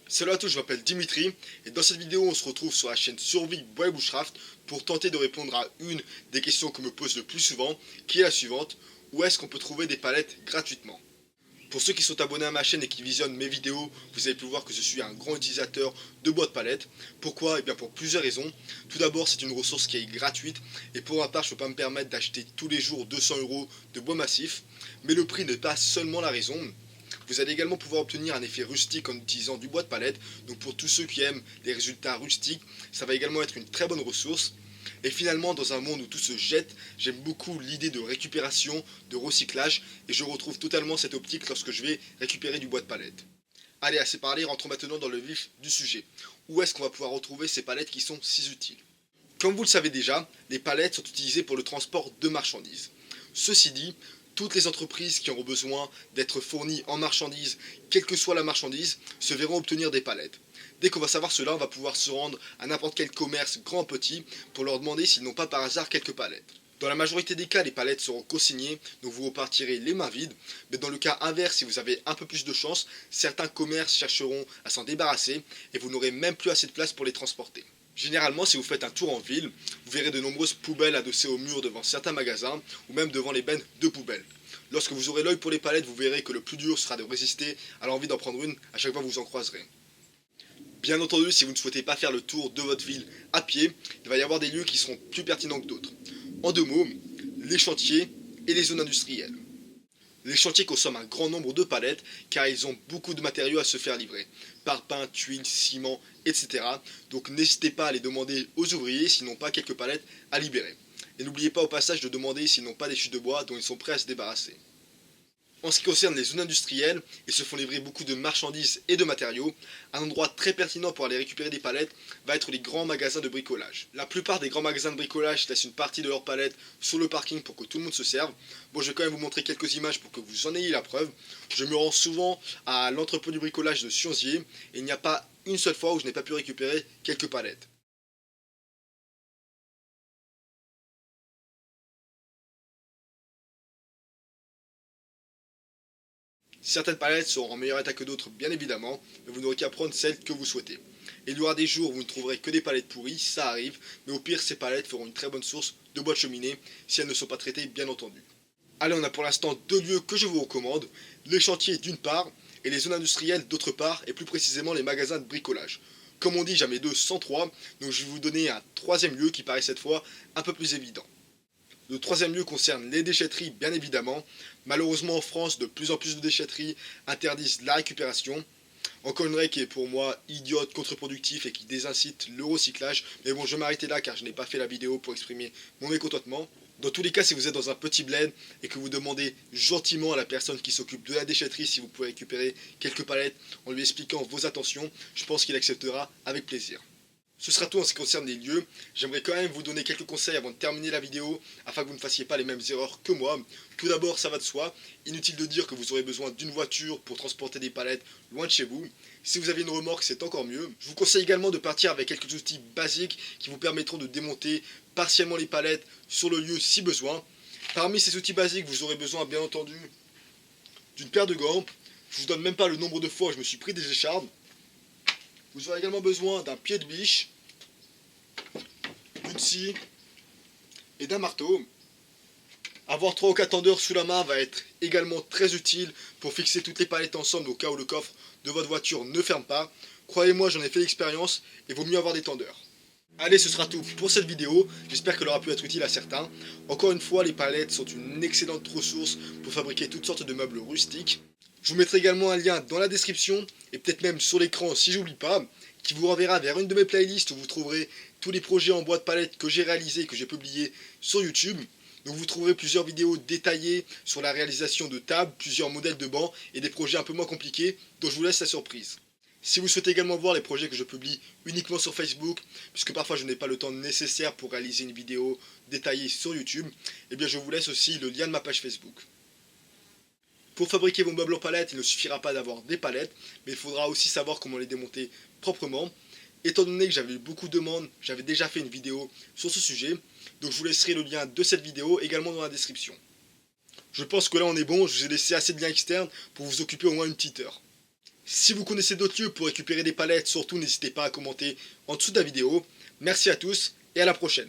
Salut à tous, je m'appelle Dimitri et dans cette vidéo on se retrouve sur la chaîne Survie by Bushcraft pour tenter de répondre à une des questions que me pose le plus souvent, qui est la suivante: où est-ce qu'on peut trouver des palettes gratuitement? Pour ceux qui sont abonnés à ma chaîne et qui visionnent mes vidéos, vous avez pu voir que je suis un grand utilisateur de boîtes palettes. Pourquoi? Eh bien pour plusieurs raisons. Tout d'abord, c'est une ressource qui est gratuite et pour ma part je ne peux pas me permettre d'acheter tous les jours 200 € de bois massif, mais le prix n'est pas seulement la raison. Vous allez également pouvoir obtenir un effet rustique en utilisant du bois de palette, donc pour tous ceux qui aiment les résultats rustiques, ça va également être une très bonne ressource. Et finalement, dans un monde où tout se jette, j'aime beaucoup l'idée de récupération, de recyclage, et je retrouve totalement cette optique lorsque je vais récupérer du bois de palette. Allez, assez parlé, rentrons maintenant dans le vif du sujet. Où est-ce qu'on va pouvoir retrouver ces palettes qui sont si utiles? Comme vous le savez déjà, les palettes sont utilisées pour le transport de marchandises. Ceci dit, toutes les entreprises qui auront besoin d'être fournies en marchandises, quelle que soit la marchandise, se verront obtenir des palettes. Dès qu'on va savoir cela, on va pouvoir se rendre à n'importe quel commerce, grand ou petit, pour leur demander s'ils n'ont pas par hasard quelques palettes. Dans la majorité des cas, les palettes seront consignées, donc vous repartirez les mains vides, mais dans le cas inverse, si vous avez un peu plus de chance, certains commerces chercheront à s'en débarrasser et vous n'aurez même plus assez de place pour les transporter. Généralement, si vous faites un tour en ville, vous verrez de nombreuses poubelles adossées au mur devant certains magasins ou même devant les bennes de poubelles. Lorsque vous aurez l'œil pour les palettes, vous verrez que le plus dur sera de résister à l'envie d'en prendre une à chaque fois que vous en croiserez. Bien entendu, si vous ne souhaitez pas faire le tour de votre ville à pied, il va y avoir des lieux qui seront plus pertinents que d'autres. En deux mots, les chantiers et les zones industrielles. Les chantiers consomment un grand nombre de palettes car ils ont beaucoup de matériaux à se faire livrer. Parpaing, tuiles, ciment, etc. Donc n'hésitez pas à les demander aux ouvriers s'ils n'ont pas quelques palettes à libérer. Et n'oubliez pas au passage de demander s'ils n'ont pas des chutes de bois dont ils sont prêts à se débarrasser. En ce qui concerne les zones industrielles, ils se font livrer beaucoup de marchandises et de matériaux. Un endroit très pertinent pour aller récupérer des palettes va être les grands magasins de bricolage. La plupart des grands magasins de bricolage laissent une partie de leurs palettes sur le parking pour que tout le monde se serve. Bon, je vais quand même vous montrer quelques images pour que vous en ayez la preuve. Je me rends souvent à l'entrepôt du bricolage de Sionzier et il n'y a pas une seule fois où je n'ai pas pu récupérer quelques palettes. Certaines palettes seront en meilleur état que d'autres, bien évidemment, mais vous n'aurez qu'à prendre celles que vous souhaitez. Et il y aura des jours où vous ne trouverez que des palettes pourries, ça arrive, mais au pire, ces palettes feront une très bonne source de bois de cheminée, si elles ne sont pas traitées, bien entendu. Allez, on a pour l'instant deux lieux que je vous recommande, les chantiers d'une part, et les zones industrielles d'autre part, et plus précisément les magasins de bricolage. Comme on dit, jamais deux sans trois, donc je vais vous donner un troisième lieu qui paraît cette fois un peu plus évident. Le troisième lieu concerne les déchetteries, bien évidemment. Malheureusement, en France, de plus en plus de déchetteries interdisent la récupération. Encore une règle qui est pour moi idiote, contre-productif et qui désincite le recyclage. Mais bon, je vais m'arrêter là car je n'ai pas fait la vidéo pour exprimer mon mécontentement. Dans tous les cas, si vous êtes dans un petit bled et que vous demandez gentiment à la personne qui s'occupe de la déchetterie si vous pouvez récupérer quelques palettes en lui expliquant vos intentions, je pense qu'il acceptera avec plaisir. Ce sera tout en ce qui concerne les lieux. J'aimerais quand même vous donner quelques conseils avant de terminer la vidéo, afin que vous ne fassiez pas les mêmes erreurs que moi. Tout d'abord, ça va de soi, inutile de dire que vous aurez besoin d'une voiture pour transporter des palettes loin de chez vous. Si vous avez une remorque, c'est encore mieux. Je vous conseille également de partir avec quelques outils basiques qui vous permettront de démonter partiellement les palettes sur le lieu si besoin. Parmi ces outils basiques, vous aurez besoin bien entendu d'une paire de gants. Je vous donne même pas le nombre de fois où je me suis pris des échardes. Vous aurez également besoin d'un pied de biche, d'une scie et d'un marteau. Avoir 3 ou 4 tendeurs sous la main va être également très utile pour fixer toutes les palettes ensemble au cas où le coffre de votre voiture ne ferme pas. Croyez-moi, j'en ai fait l'expérience et vaut mieux avoir des tendeurs. Allez, ce sera tout pour cette vidéo, j'espère qu'elle aura pu être utile à certains. Encore une fois, les palettes sont une excellente ressource pour fabriquer toutes sortes de meubles rustiques. Je vous mettrai également un lien dans la description, et peut-être même sur l'écran si j'oublie pas, qui vous renverra vers une de mes playlists où vous trouverez tous les projets en bois de palette que j'ai réalisés et que j'ai publiés sur YouTube. Donc vous trouverez plusieurs vidéos détaillées sur la réalisation de tables, plusieurs modèles de bancs et des projets un peu moins compliqués dont je vous laisse la surprise. Si vous souhaitez également voir les projets que je publie uniquement sur Facebook, puisque parfois je n'ai pas le temps nécessaire pour réaliser une vidéo détaillée sur YouTube, eh bien je vous laisse aussi le lien de ma page Facebook. Pour fabriquer vos meubles en palette, il ne suffira pas d'avoir des palettes, mais il faudra aussi savoir comment les démonter proprement. Étant donné que j'avais eu beaucoup de demandes, j'avais déjà fait une vidéo sur ce sujet, donc je vous laisserai le lien de cette vidéo également dans la description. Je pense que là on est bon, je vous ai laissé assez de liens externes pour vous occuper au moins une petite heure. Si vous connaissez d'autres lieux pour récupérer des palettes, surtout n'hésitez pas à commenter en dessous de la vidéo. Merci à tous et à la prochaine.